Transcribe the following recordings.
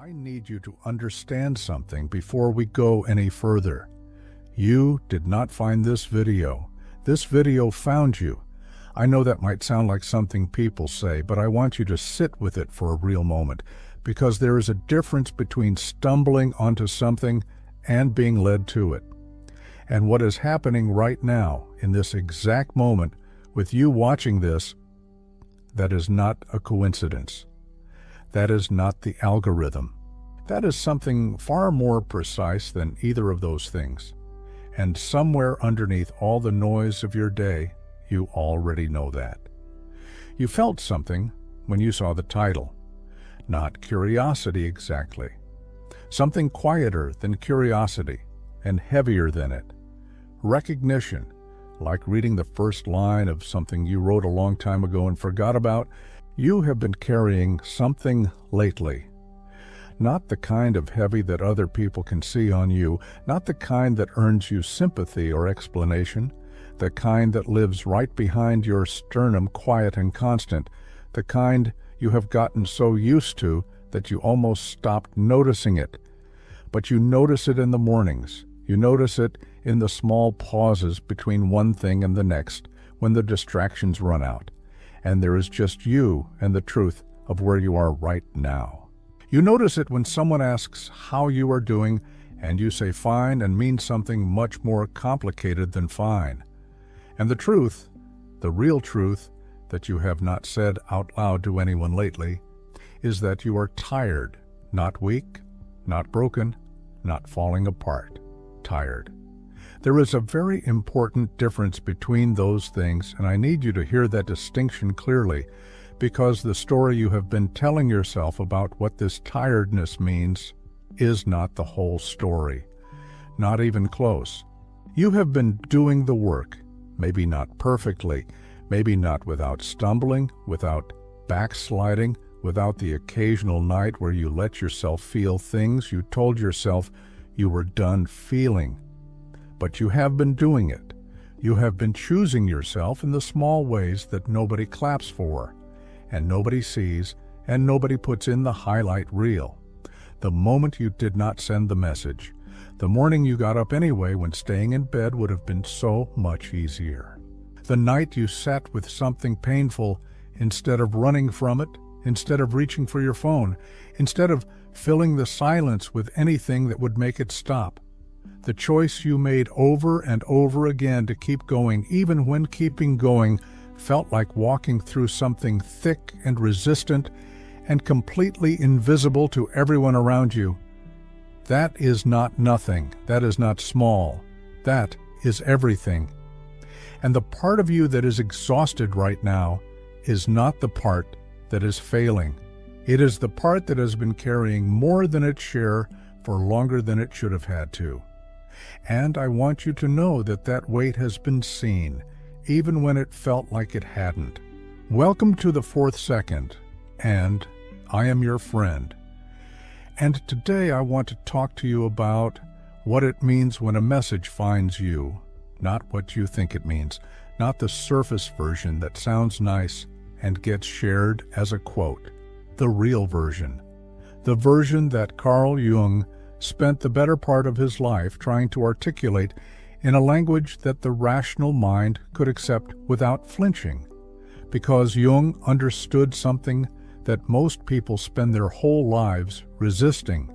I need you to understand something before we go any further. You did not find this video. This video found you. I know that might sound like something people say, but I want you to sit with it for a real moment, because there is a difference between stumbling onto something and being led to it. And what is happening right now, in this exact moment, with you watching this, that is not a coincidence. That is not the algorithm. That is something far more precise than either of those things. And somewhere underneath all the noise of your day, you already know that. You felt something when you saw the title. Not curiosity exactly. Something quieter than curiosity and heavier than it. Recognition, like reading the first line of something you wrote a long time ago and forgot about. You have been carrying something lately. Not the kind of heavy that other people can see on you, not the kind that earns you sympathy or explanation, the kind that lives right behind your sternum, quiet and constant, the kind you have gotten so used to that you almost stopped noticing it. But you notice it in the mornings. You notice it in the small pauses between one thing and the next, when the distractions run out, and there is just you and the truth of where you are right now. You notice it when someone asks how you are doing, and you say fine and mean something much more complicated than fine. And the truth, the real truth, that you have not said out loud to anyone lately, is that you are tired, not weak, not broken, not falling apart. Tired. There is a very important difference between those things, and I need you to hear that distinction clearly, because the story you have been telling yourself about what this tiredness means is not the whole story. Not even close. You have been doing the work, maybe not perfectly, maybe not without stumbling, without backsliding, without the occasional night where you let yourself feel things you told yourself you were done feeling. But you have been doing it. You have been choosing yourself in the small ways that nobody claps for, and nobody sees, and nobody puts in the highlight reel. The moment you did not send the message, the morning you got up anyway when staying in bed would have been so much easier. The night you sat with something painful instead of running from it, instead of reaching for your phone, instead of filling the silence with anything that would make it stop. The choice you made over and over again to keep going, even when keeping going felt like walking through something thick and resistant and completely invisible to everyone around you. That is not nothing. That is not small. That is everything. And the part of you that is exhausted right now is not the part that is failing. It is the part that has been carrying more than its share for longer than it should have had to. And I want you to know that that weight has been seen, even when it felt like it hadn't. Welcome to the 4th second, and I am your friend. And today I want to talk to you about what it means when a message finds you, not what you think it means, not the surface version that sounds nice and gets shared as a quote. The real version. The version that Carl Jung spent the better part of his life trying to articulate in a language that the rational mind could accept without flinching. Because Jung understood something that most people spend their whole lives resisting.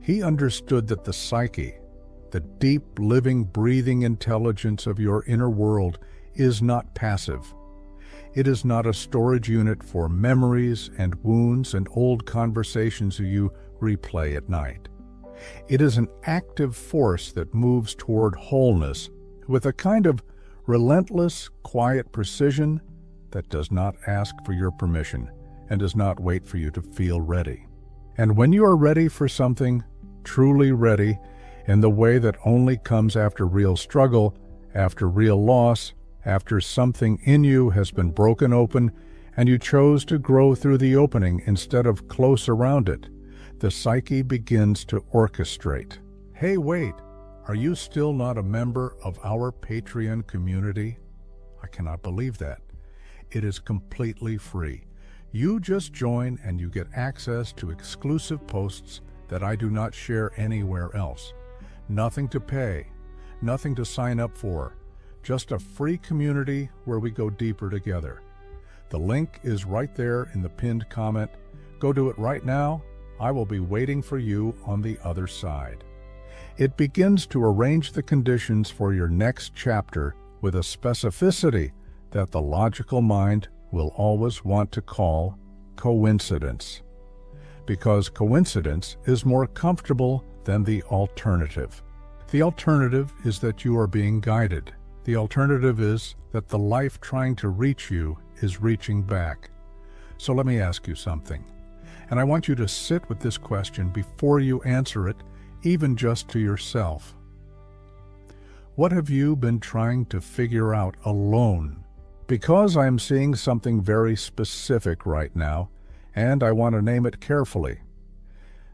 He understood that the psyche, the deep, living, breathing intelligence of your inner world, is not passive. It is not a storage unit for memories and wounds and old conversations you replay at night. It is an active force that moves toward wholeness with a kind of relentless, quiet precision that does not ask for your permission and does not wait for you to feel ready. And when you are ready for something, truly ready, in the way that only comes after real struggle, after real loss, after something in you has been broken open and you chose to grow through the opening instead of close around it, the psyche begins to orchestrate. Hey, wait, are you still not a member of our Patreon community? I cannot believe that. It is completely free. You just join and you get access to exclusive posts that I do not share anywhere else. Nothing to pay, nothing to sign up for, just a free community where we go deeper together. The link is right there in the pinned comment. Go do it right now. I will be waiting for you on the other side. It begins to arrange the conditions for your next chapter with a specificity that the logical mind will always want to call coincidence. Because coincidence is more comfortable than the alternative. The alternative is that you are being guided. The alternative is that the life trying to reach you is reaching back. So let me ask you something. And I want you to sit with this question before you answer it, even just to yourself. What have you been trying to figure out alone? Because I am seeing something very specific right now, and I want to name it carefully.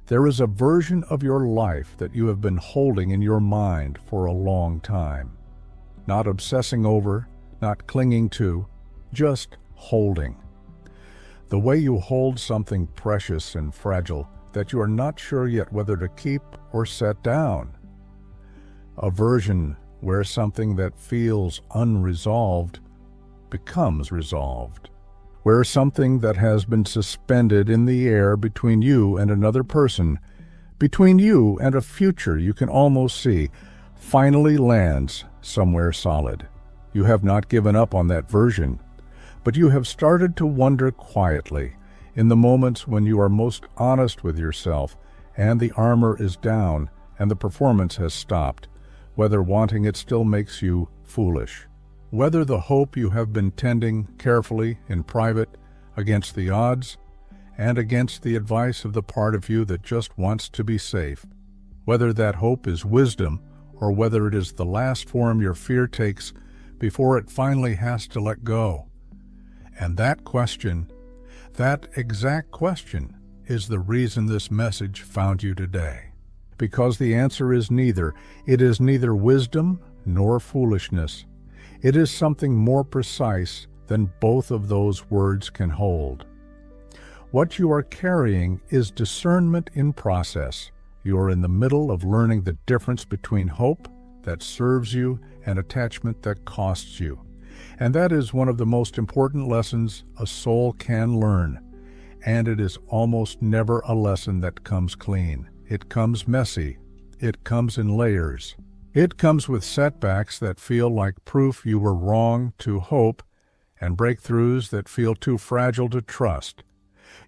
There is a version of your life that you have been holding in your mind for a long time. Not obsessing over, not clinging to, just holding. The way you hold something precious and fragile that you are not sure yet whether to keep or set down. A version where something that feels unresolved becomes resolved. Where something that has been suspended in the air between you and another person, between you and a future you can almost see, finally lands somewhere solid. You have not given up on that version, but you have started to wonder quietly, in the moments when you are most honest with yourself and the armor is down and the performance has stopped, whether wanting it still makes you foolish. Whether the hope you have been tending carefully in private against the odds and against the advice of the part of you that just wants to be safe. Whether that hope is wisdom or whether it is the last form your fear takes before it finally has to let go. And that question, that exact question, is the reason this message found you today. Because the answer is neither. It is neither wisdom nor foolishness. It is something more precise than both of those words can hold. What you are carrying is discernment in process. You are in the middle of learning the difference between hope that serves you and attachment that costs you. And that is one of the most important lessons a soul can learn. And it is almost never a lesson that comes clean. It comes messy. It comes in layers. It comes with setbacks that feel like proof you were wrong to hope, and breakthroughs that feel too fragile to trust.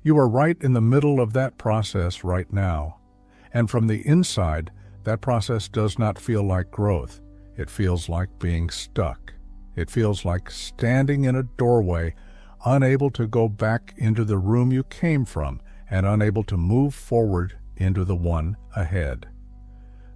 You are right in the middle of that process right now. And from the inside, that process does not feel like growth. It feels like being stuck. It feels like standing in a doorway, unable to go back into the room you came from, and unable to move forward into the one ahead.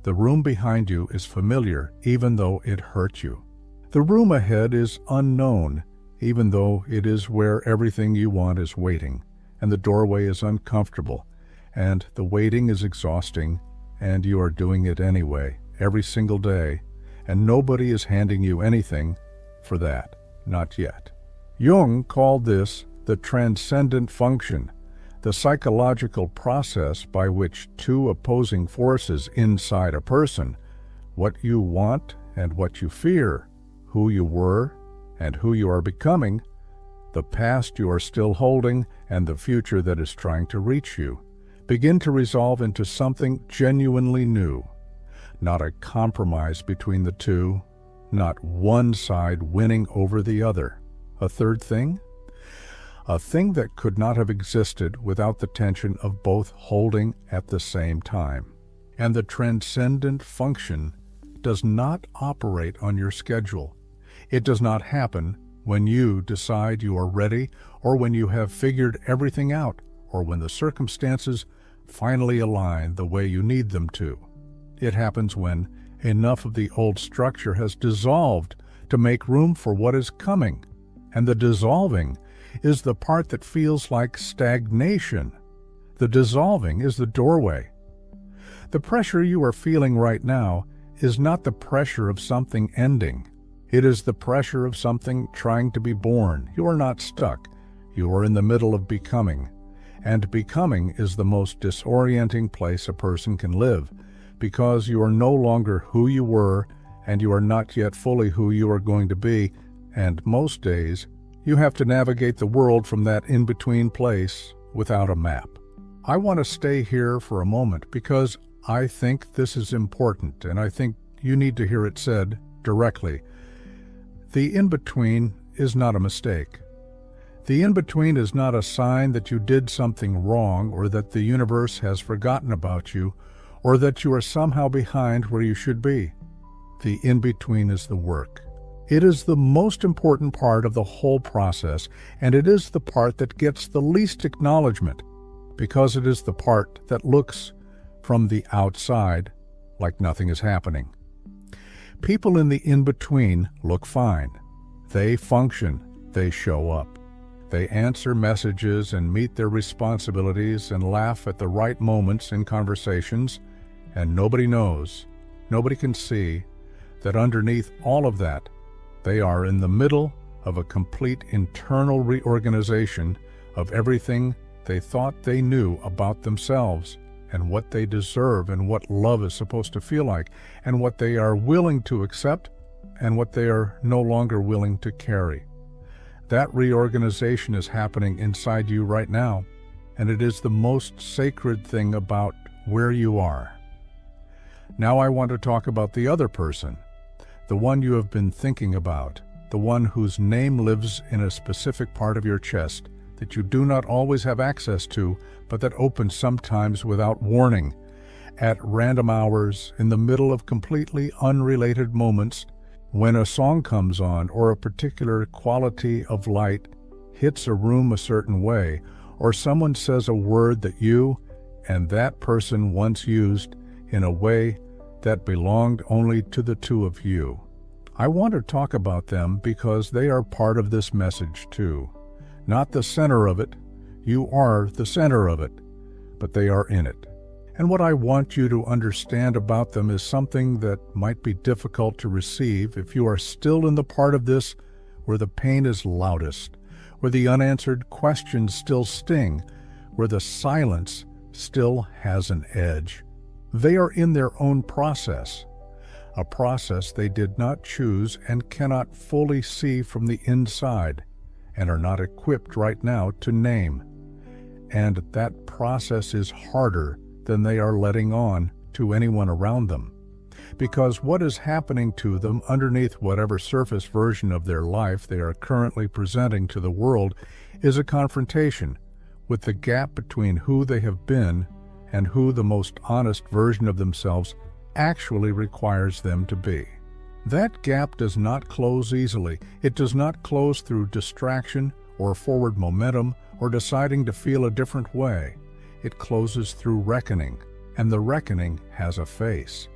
The room behind you is familiar, even though it hurt you. The room ahead is unknown, even though it is where everything you want is waiting, and the doorway is uncomfortable, and the waiting is exhausting, and you are doing it anyway, every single day, and nobody is handing you anything for that, not yet. Jung called this the Transcendent Function, the psychological process by which two opposing forces inside a person, what you want and what you fear, who you were and who you are becoming, the past you are still holding and the future that is trying to reach you, begin to resolve into something genuinely new. Not a compromise between the two, not one side winning over the other. A third thing? A thing that could not have existed without the tension of both holding at the same time. And the transcendent function does not operate on your schedule. It does not happen when you decide you are ready, or when you have figured everything out, or when the circumstances finally align the way you need them to. It happens when enough of the old structure has dissolved to make room for what is coming. And the dissolving is the part that feels like stagnation. The dissolving is the doorway. The pressure you are feeling right now is not the pressure of something ending. It is the pressure of something trying to be born. You are not stuck. You are in the middle of becoming. And becoming is the most disorienting place a person can live, because you are no longer who you were, and you are not yet fully who you are going to be, and most days you have to navigate the world from that in-between place without a map. I want to stay here for a moment because I think this is important, and I think you need to hear it said directly. The in-between is not a mistake. The in-between is not a sign that you did something wrong, or that the universe has forgotten about you, or that you are somehow behind where you should be. The in-between is the work. It is the most important part of the whole process, and it is the part that gets the least acknowledgement, because it is the part that looks from the outside like nothing is happening. People in the in-between look fine. They function. They show up. They answer messages and meet their responsibilities and laugh at the right moments in conversations, and nobody knows, nobody can see, that underneath all of that, they are in the middle of a complete internal reorganization of everything they thought they knew about themselves, and what they deserve, and what love is supposed to feel like, and what they are willing to accept, and what they are no longer willing to carry. That reorganization is happening inside you right now, and it is the most sacred thing about where you are. Now I want to talk about the other person, the one you have been thinking about, the one whose name lives in a specific part of your chest that you do not always have access to, but that opens sometimes without warning, at random hours, in the middle of completely unrelated moments, when a song comes on, or a particular quality of light hits a room a certain way, or someone says a word that you and that person once used in a way that belonged only to the two of you. I want to talk about them because they are part of this message too. Not the center of it. You are the center of it, but they are in it. And what I want you to understand about them is something that might be difficult to receive if you are still in the part of this where the pain is loudest, where the unanswered questions still sting, where the silence still has an edge. They are in their own process, a process they did not choose and cannot fully see from the inside, and are not equipped right now to name. And that process is harder than they are letting on to anyone around them. Because what is happening to them underneath whatever surface version of their life they are currently presenting to the world is a confrontation with the gap between who they have been and who the most honest version of themselves actually requires them to be. That gap does not close easily. It does not close through distraction or forward momentum or deciding to feel a different way. It closes through reckoning, and the reckoning has a face.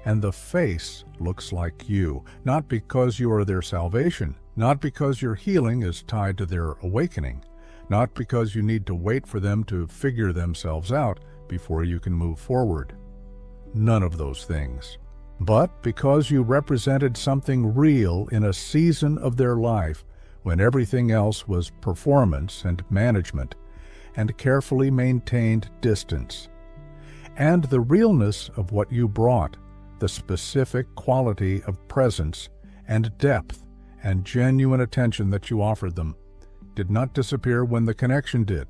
And the face looks like you, not because you are their salvation, not because your healing is tied to their awakening, not because you need to wait for them to figure themselves out before you can move forward. None of those things. But because you represented something real in a season of their life when everything else was performance and management, and carefully maintained distance. And the realness of what you brought, the specific quality of presence and depth and genuine attention that you offered them, did not disappear when the connection did.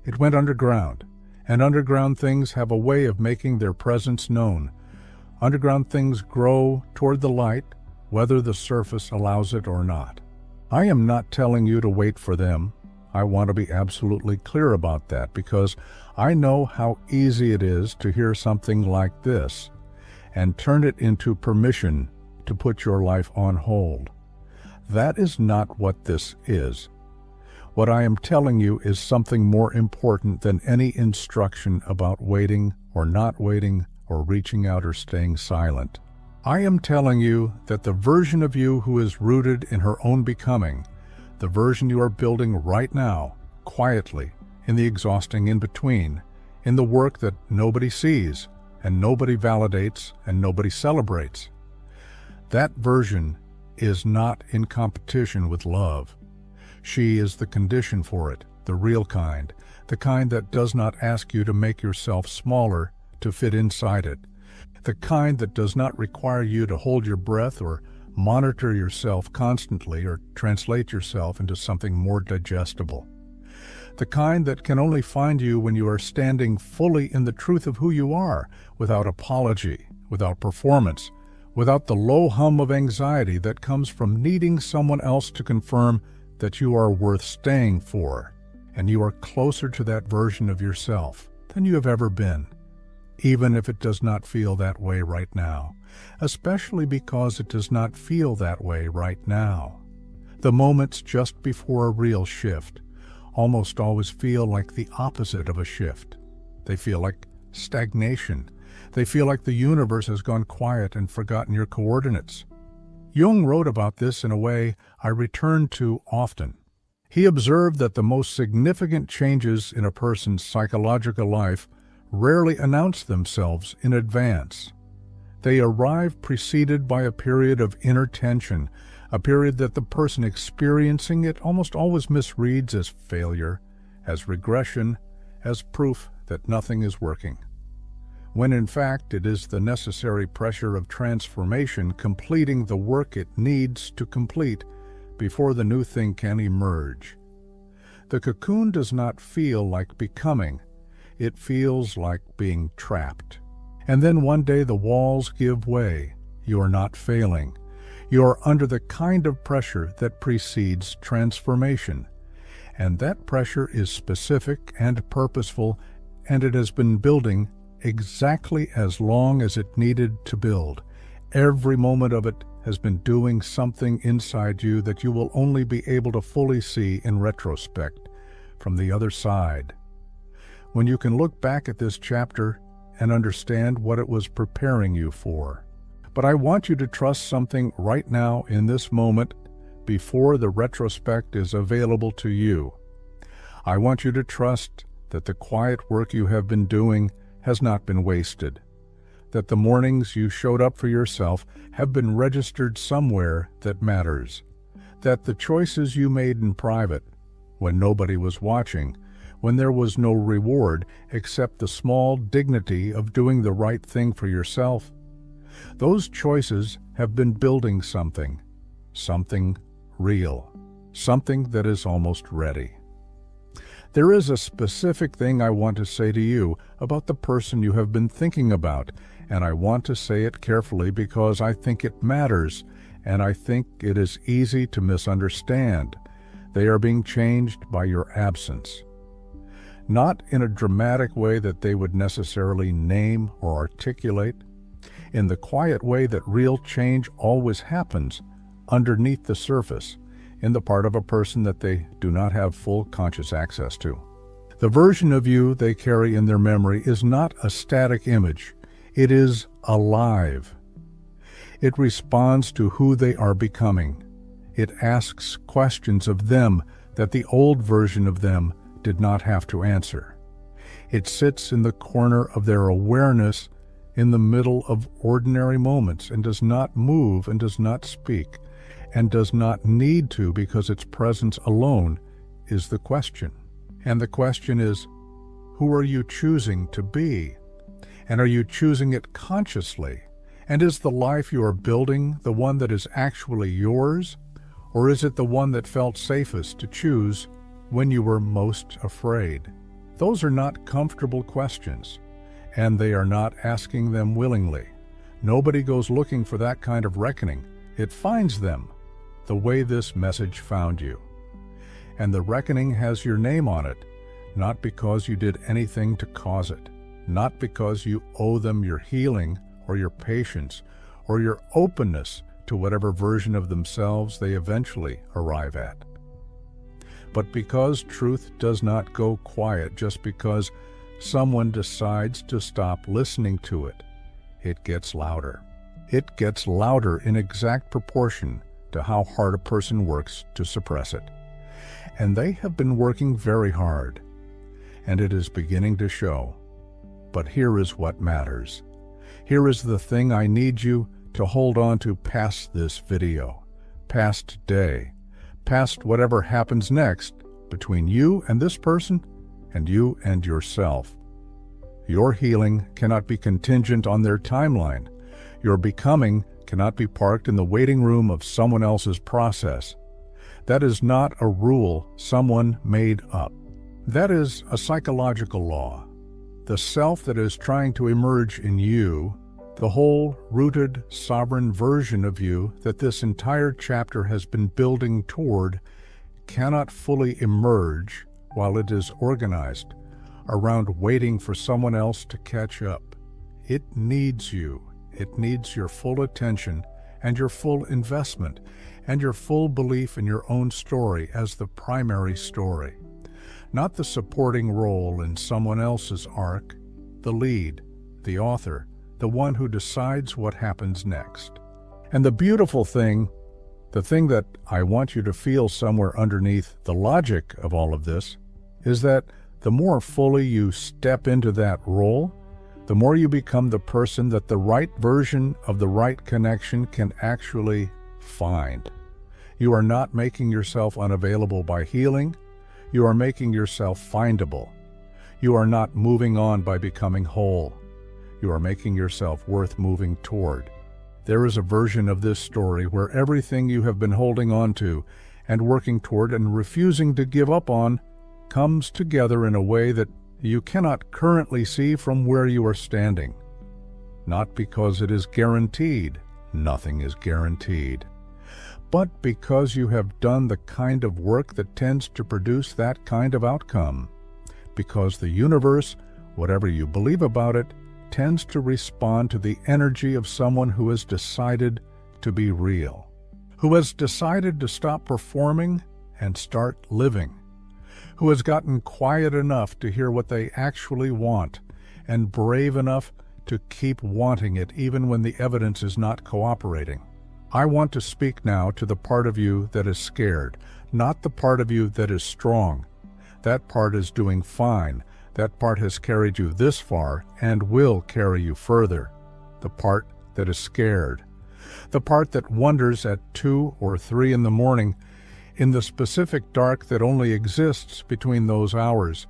It went underground, and underground things have a way of making their presence known. Underground things grow toward the light, whether the surface allows it or not. I am not telling you to wait for them. I want to be absolutely clear about that, because I know how easy it is to hear something like this and turn it into permission to put your life on hold. That is not what this is. What I am telling you is something more important than any instruction about waiting or not waiting or reaching out or staying silent. I am telling you that the version of you who is rooted in her own becoming, the version you are building right now, quietly, in the exhausting in-between, in the work that nobody sees, and nobody validates, and nobody celebrates. That version is not in competition with love. She is the condition for it, the real kind, the kind that does not ask you to make yourself smaller to fit inside it, the kind that does not require you to hold your breath or monitor yourself constantly or translate yourself into something more digestible, the kind that can only find you when you are standing fully in the truth of who you are, without apology, without performance, without the low hum of anxiety that comes from needing someone else to confirm that you are worth staying for, and you are closer to that version of yourself than you have ever been, even if it does not feel that way right now, especially because it does not feel that way right now. The moments just before a real shift almost always feel like the opposite of a shift. They feel like stagnation. They feel like the universe has gone quiet and forgotten your coordinates. Jung wrote about this in a way I return to often. He observed that the most significant changes in a person's psychological life rarely announce themselves in advance. They arrive preceded by a period of inner tension, a period that the person experiencing it almost always misreads as failure, as regression, as proof that nothing is working, when in fact it is the necessary pressure of transformation completing the work it needs to complete before the new thing can emerge. The cocoon does not feel like becoming, it feels like being trapped. And then one day the walls give way. You are not failing. You are under the kind of pressure that precedes transformation. And that pressure is specific and purposeful, and it has been building exactly as long as it needed to build. Every moment of it has been doing something inside you that you will only be able to fully see in retrospect, from the other side. When you can look back at this chapter and understand what it was preparing you for. But I want you to trust something right now in this moment before the retrospect is available to you. I want you to trust that the quiet work you have been doing has not been wasted, that the mornings you showed up for yourself have been registered somewhere that matters, that the choices you made in private, when nobody was watching, when there was no reward except the small dignity of doing the right thing for yourself, those choices have been building something real, something that is almost ready. There is a specific thing I want to say to you about the person you have been thinking about, and I want to say it carefully because I think it matters, and I think it is easy to misunderstand. They are being changed by your absence. Not in a dramatic way that they would necessarily name or articulate, in the quiet way that real change always happens underneath the surface, in the part of a person that they do not have full conscious access to. The version of you they carry in their memory is not a static image. It is alive. It responds to who they are becoming. It asks questions of them that the old version of them did not have to answer. It sits in the corner of their awareness in the middle of ordinary moments and does not move and does not speak and does not need to, because its presence alone is the question. And the question is, who are you choosing to be? And are you choosing it consciously? And is the life you are building the one that is actually yours? Or is it the one that felt safest to choose when you were most afraid? Those are not comfortable questions, and they are not asking them willingly. Nobody goes looking for that kind of reckoning. It finds them, the way this message found you. And the reckoning has your name on it, not because you did anything to cause it, not because you owe them your healing or your patience or your openness to whatever version of themselves they eventually arrive at, but because truth does not go quiet just because someone decides to stop listening to it. It gets louder. It gets louder in exact proportion to how hard a person works to suppress it. And they have been working very hard, and it is beginning to show. But here is what matters. Here is the thing I need you to hold on to past this video, past today, past whatever happens next between you and this person and you and yourself. Your healing cannot be contingent on their timeline. Your becoming cannot be parked in the waiting room of someone else's process. That is not a rule someone made up. That is a psychological law. The self that is trying to emerge in you, the whole rooted, sovereign version of you that this entire chapter has been building toward, cannot fully emerge while it is organized around waiting for someone else to catch up. It needs you. It needs your full attention and your full investment and your full belief in your own story as the primary story, not the supporting role in someone else's arc, the lead, the author, the one who decides what happens next. And the beautiful thing, the thing that I want you to feel somewhere underneath the logic of all of this, is that the more fully you step into that role, the more you become the person that the right version of the right connection can actually find. You are not making yourself unavailable by healing. You are making yourself findable. You are not moving on by becoming whole. You are making yourself worth moving toward. There is a version of this story where everything you have been holding on to and working toward and refusing to give up on comes together in a way that you cannot currently see from where you are standing. Not because it is guaranteed, nothing is guaranteed, but because you have done the kind of work that tends to produce that kind of outcome. Because the universe, whatever you believe about it, tends to respond to the energy of someone who has decided to be real, who has decided to stop performing and start living, who has gotten quiet enough to hear what they actually want and brave enough to keep wanting it even when the evidence is not cooperating. I want to speak now to the part of you that is scared, not the part of you that is strong. That part is doing fine. That part has carried you this far and will carry you further. The part that is scared. The part that wonders at 2 or 3 in the morning in the specific dark that only exists between those hours,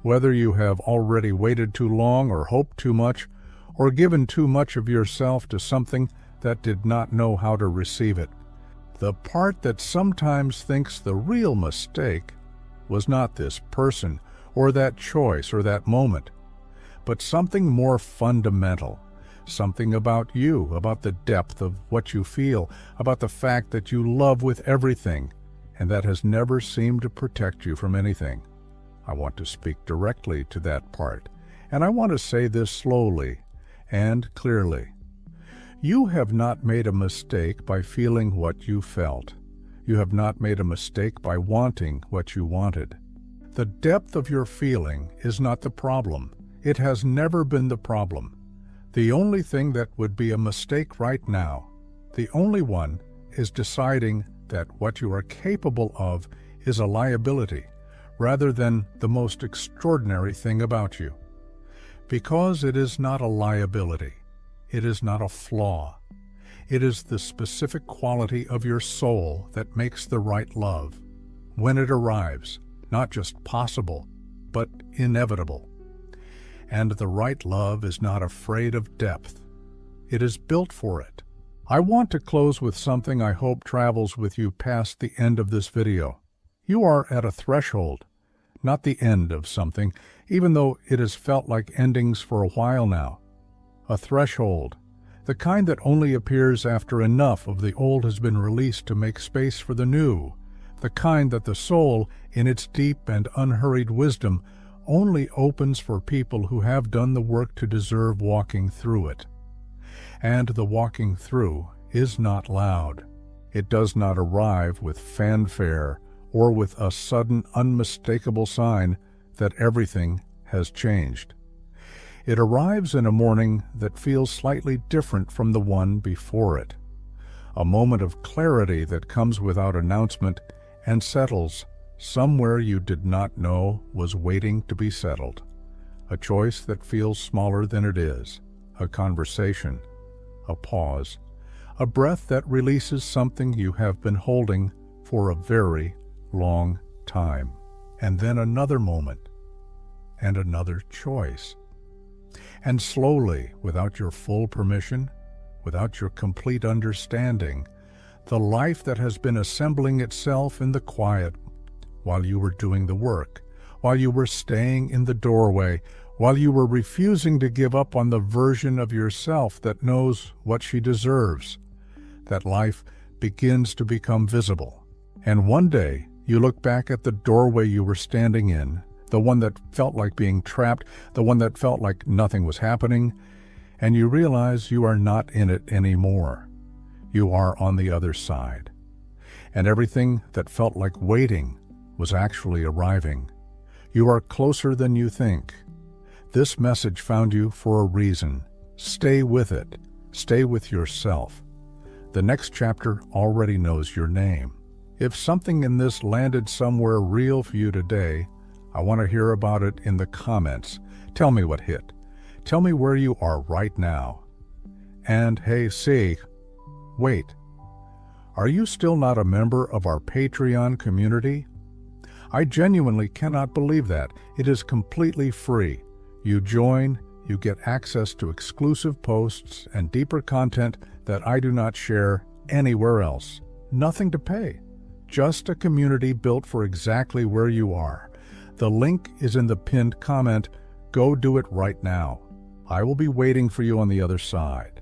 whether you have already waited too long or hoped too much or given too much of yourself to something that did not know how to receive it. The part that sometimes thinks the real mistake was not this person or that choice or that moment, but something more fundamental, something about you, about the depth of what you feel, about the fact that you love with everything, and that has never seemed to protect you from anything. I want to speak directly to that part, and I want to say this slowly and clearly. You have not made a mistake by feeling what you felt. You have not made a mistake by wanting what you wanted. The depth of your feeling is not the problem. It has never been the problem. The only thing that would be a mistake right now, the only one, is deciding that what you are capable of is a liability rather than the most extraordinary thing about you. Because it is not a liability. It is not a flaw. It is the specific quality of your soul that makes the right love, when it arrives, not just possible, but inevitable. And the right love is not afraid of depth. It is built for it. I want to close with something I hope travels with you past the end of this video. You are at a threshold, not the end of something, even though it has felt like endings for a while now. A threshold, the kind that only appears after enough of the old has been released to make space for the new, the kind that the soul, in its deep and unhurried wisdom, only opens for people who have done the work to deserve walking through it. And the walking through is not loud. It does not arrive with fanfare or with a sudden unmistakable sign that everything has changed. It arrives in a morning that feels slightly different from the one before it. A moment of clarity that comes without announcement and settles somewhere you did not know was waiting to be settled. A choice that feels smaller than it is. A conversation. A pause. A breath that releases something you have been holding for a very long time. And then another moment. and another choice. And slowly, without your full permission, without your complete understanding, the life that has been assembling itself in the quiet while you were doing the work, while you were staying in the doorway, while you were refusing to give up on the version of yourself that knows what she deserves, that life begins to become visible. And one day, you look back at the doorway you were standing in, the one that felt like being trapped, the one that felt like nothing was happening, and you realize you are not in it anymore. You are on the other side. And everything that felt like waiting was actually arriving. You are closer than you think. This message found you for a reason. Stay with it. Stay with yourself. The next chapter already knows your name. If something in this landed somewhere real for you today, I want to hear about it in the comments. Tell me what hit. Tell me where you are right now. And hey, wait. Are you still not a member of our Patreon community? I genuinely cannot believe that. It is completely free. You join, you get access to exclusive posts and deeper content that I do not share anywhere else. Nothing to pay. Just a community built for exactly where you are. The link is in the pinned comment. Go do it right now. I will be waiting for you on the other side.